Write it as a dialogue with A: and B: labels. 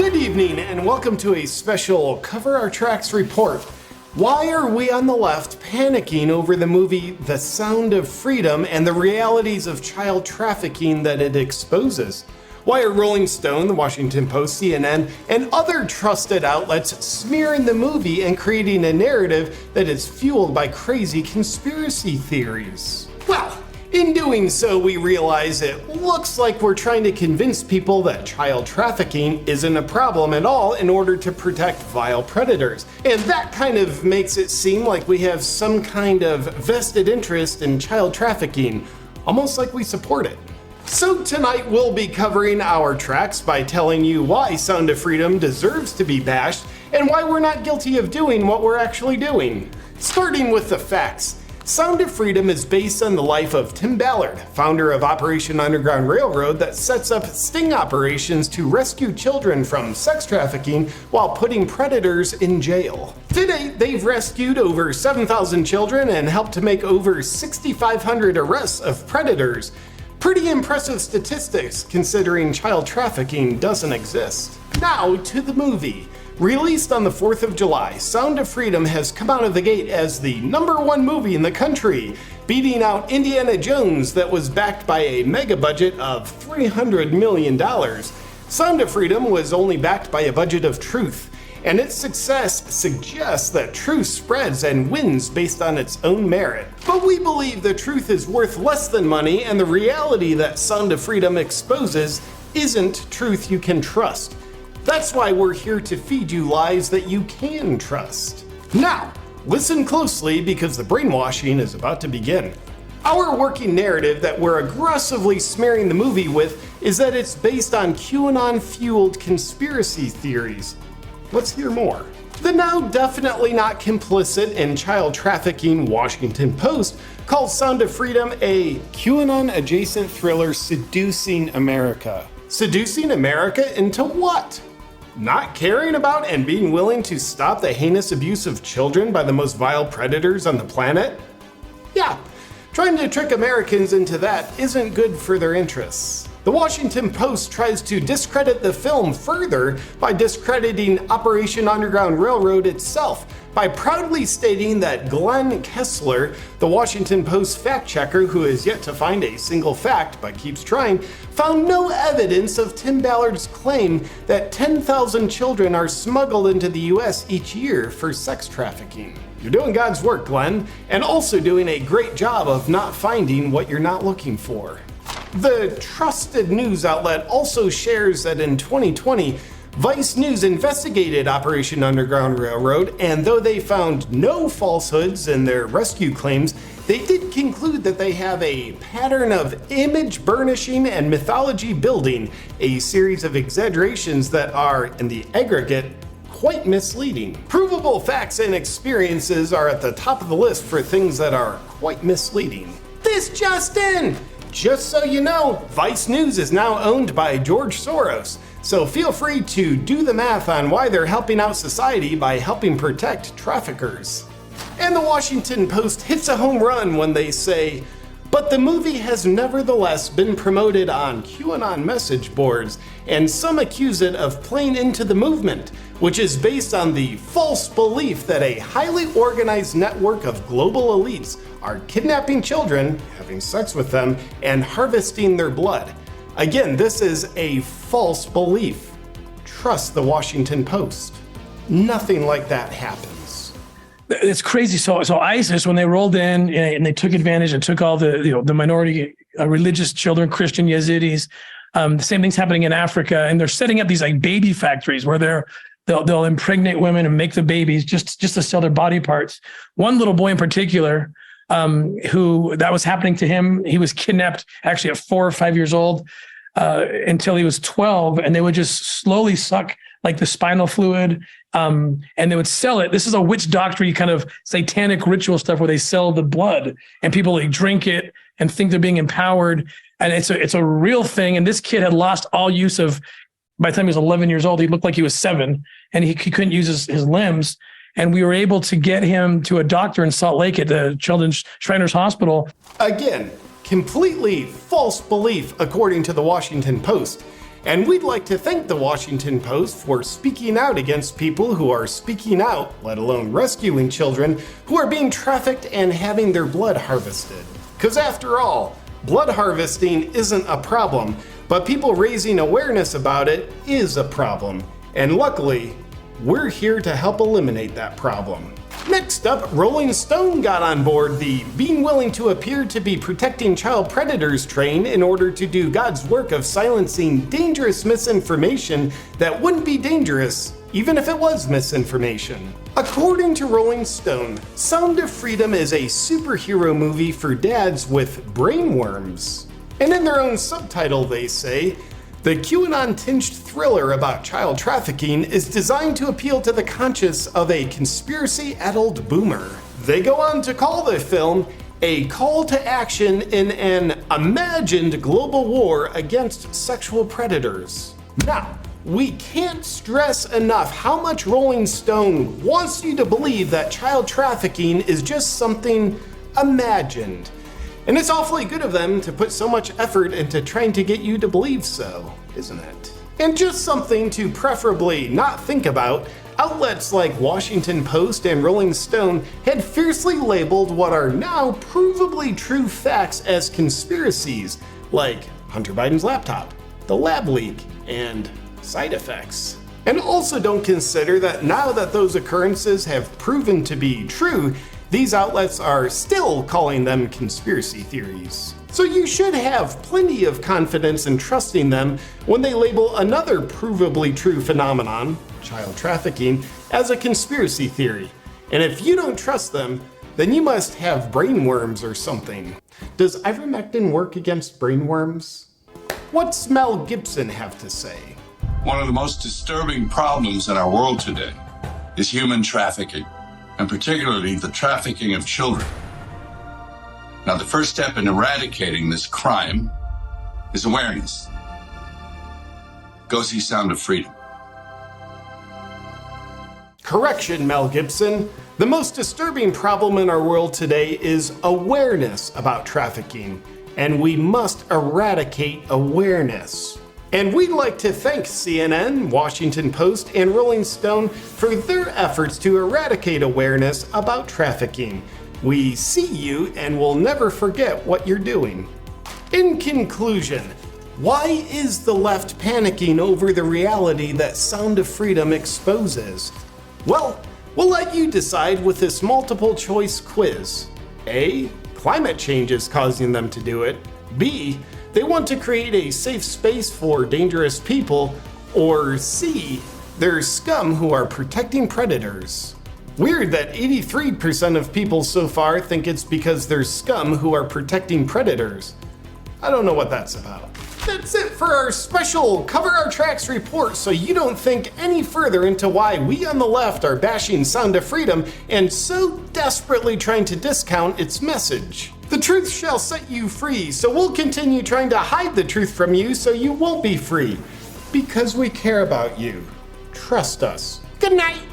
A: Good evening and welcome to a special Cover Our Tracks report. Why are we on the left panicking over the movie The Sound of Freedom and the realities of child trafficking that it exposes? Why are Rolling Stone, The Washington Post, CNN, and other trusted outlets smearing the movie and creating a narrative that is fueled by crazy conspiracy theories? Well, in doing so, we realize it looks like we're trying to convince people that child trafficking isn't a problem at all in order to protect vile predators. And that kind of makes it seem like we have some kind of vested interest in child trafficking, almost like we support it. So tonight we'll be covering our tracks by telling you why Sound of Freedom deserves to be bashed and why we're not guilty of doing what we're actually doing. Starting with the facts. Sound of Freedom is based on the life of Tim Ballard, founder of Operation Underground Railroad that sets up sting operations to rescue children from sex trafficking while putting predators in jail. To date, they've rescued over 7,000 children and helped to make over 6,500 arrests of predators. Pretty impressive statistics considering child trafficking doesn't exist. Now to the movie. Released on the 4th of July, Sound of Freedom has come out of the gate as the #1 movie in the country, beating out Indiana Jones that was backed by a mega budget of $300 million. Sound of Freedom was only backed by a budget of truth, and its success suggests that truth spreads and wins based on its own merit. But we believe the truth is worth less than money, and the reality that Sound of Freedom exposes isn't truth you can trust. That's why we're here to feed you lies that you can trust. Now, listen closely because the brainwashing is about to begin. Our working narrative that we're aggressively smearing the movie with is that it's based on QAnon-fueled conspiracy theories. Let's hear more. The now definitely not complicit in child trafficking Washington Post calls Sound of Freedom a QAnon-adjacent thriller seducing America. Seducing America into what? Not caring about and being willing to stop the heinous abuse of children by the most vile predators on the planet? Yeah, trying to trick Americans into that isn't good for their interests. The Washington Post tries to discredit the film further by discrediting Operation Underground Railroad itself by proudly stating that Glenn Kessler, the Washington Post fact checker who has yet to find a single fact but keeps trying, found no evidence of Tim Ballard's claim that 10,000 children are smuggled into the US each year for sex trafficking. You're doing God's work, Glenn, and also doing a great job of not finding what you're not looking for. The trusted news outlet also shares that in 2020, Vice News investigated Operation Underground Railroad, and though they found no falsehoods in their rescue claims, they did conclude that they have a pattern of image burnishing and mythology building, a series of exaggerations that are, in the aggregate, quite misleading. Provable facts and experiences are at the top of the list for things that are quite misleading. This just in! Just so you know, Vice News is now owned by George Soros, so feel free to do the math on why they're helping out society by helping protect traffickers. And the Washington Post hits a home run when they say, but the movie has nevertheless been promoted on QAnon message boards, and some accuse it of playing into the movement, which is based on the false belief that a highly organized network of global elites are kidnapping children, having sex with them, and harvesting their blood. Again, this is a false belief. Trust the Washington Post. Nothing like that happens.
B: It's crazy. So ISIS, when they rolled in and they took advantage and took all the minority religious children, Christian Yazidis, the same thing's happening in Africa, and they're setting up these like baby factories where they'll impregnate women and make the babies just to sell their body parts. One little boy in particular, who that was happening to him, he was kidnapped actually at 4 or 5 years old until he was 12, and they would just slowly suck like the spinal fluid, and they would sell it. This is a witch doctrine kind of satanic ritual stuff where they sell the blood and people like drink it and think they're being empowered. And it's a real thing. And this kid had lost all use of, by the time he was 11 years old, he looked like he was 7 and he couldn't use his limbs. And we were able to get him to a doctor in Salt Lake at the Children's Shriners Hospital.
A: Again, completely false belief according to the Washington Post. And we'd like to thank the Washington Post for speaking out against people who are speaking out, let alone rescuing children who are being trafficked and having their blood harvested. Because after all, blood harvesting isn't a problem, but people raising awareness about it is a problem. And luckily, we're here to help eliminate that problem. Next up, Rolling Stone got on board the being willing to appear to be protecting child predators train in order to do God's work of silencing dangerous misinformation that wouldn't be dangerous even if it was misinformation. According to Rolling Stone, Sound of Freedom is a superhero movie for dads with brainworms. And in their own subtitle they say, the QAnon-tinged thriller about child trafficking is designed to appeal to the conscience of a conspiracy-addled boomer. They go on to call the film a call to action in an imagined global war against sexual predators. Now, we can't stress enough how much Rolling Stone wants you to believe that child trafficking is just something imagined. And it's awfully good of them to put so much effort into trying to get you to believe so, isn't it? And just something to preferably not think about, outlets like Washington Post and Rolling Stone had fiercely labeled what are now provably true facts as conspiracies, like Hunter Biden's laptop, the lab leak, and side effects. And also don't consider that now that those occurrences have proven to be true, these outlets are still calling them conspiracy theories. So you should have plenty of confidence in trusting them when they label another provably true phenomenon, child trafficking, as a conspiracy theory. And if you don't trust them, then you must have brainworms or something. Does ivermectin work against brainworms? What's Mel Gibson have to say?
C: One of the most disturbing problems in our world today is human trafficking, and particularly the trafficking of children. Now, the first step in eradicating this crime is awareness. Go see Sound of Freedom.
A: Correction, Mel Gibson. The most disturbing problem in our world today is awareness about trafficking, and we must eradicate awareness. And we'd like to thank CNN, Washington Post, and Rolling Stone for their efforts to eradicate awareness about trafficking. We see you and will never forget what you're doing. In conclusion, why is the left panicking over the reality that Sound of Freedom exposes? Well, we'll let you decide with this multiple choice quiz. A, climate change is causing them to do it. B, they want to create a safe space for dangerous people. Or C, they're scum who are protecting predators. Weird that 83% of people so far think it's because they're scum who are protecting predators. I don't know what that's about. That's it for our special Cover Our Tracks report, so you don't think any further into why we on the left are bashing Sound of Freedom and so desperately trying to discount its message. The truth shall set you free, so we'll continue trying to hide the truth from you so you won't be free. Because we care about you. Trust us. Good night.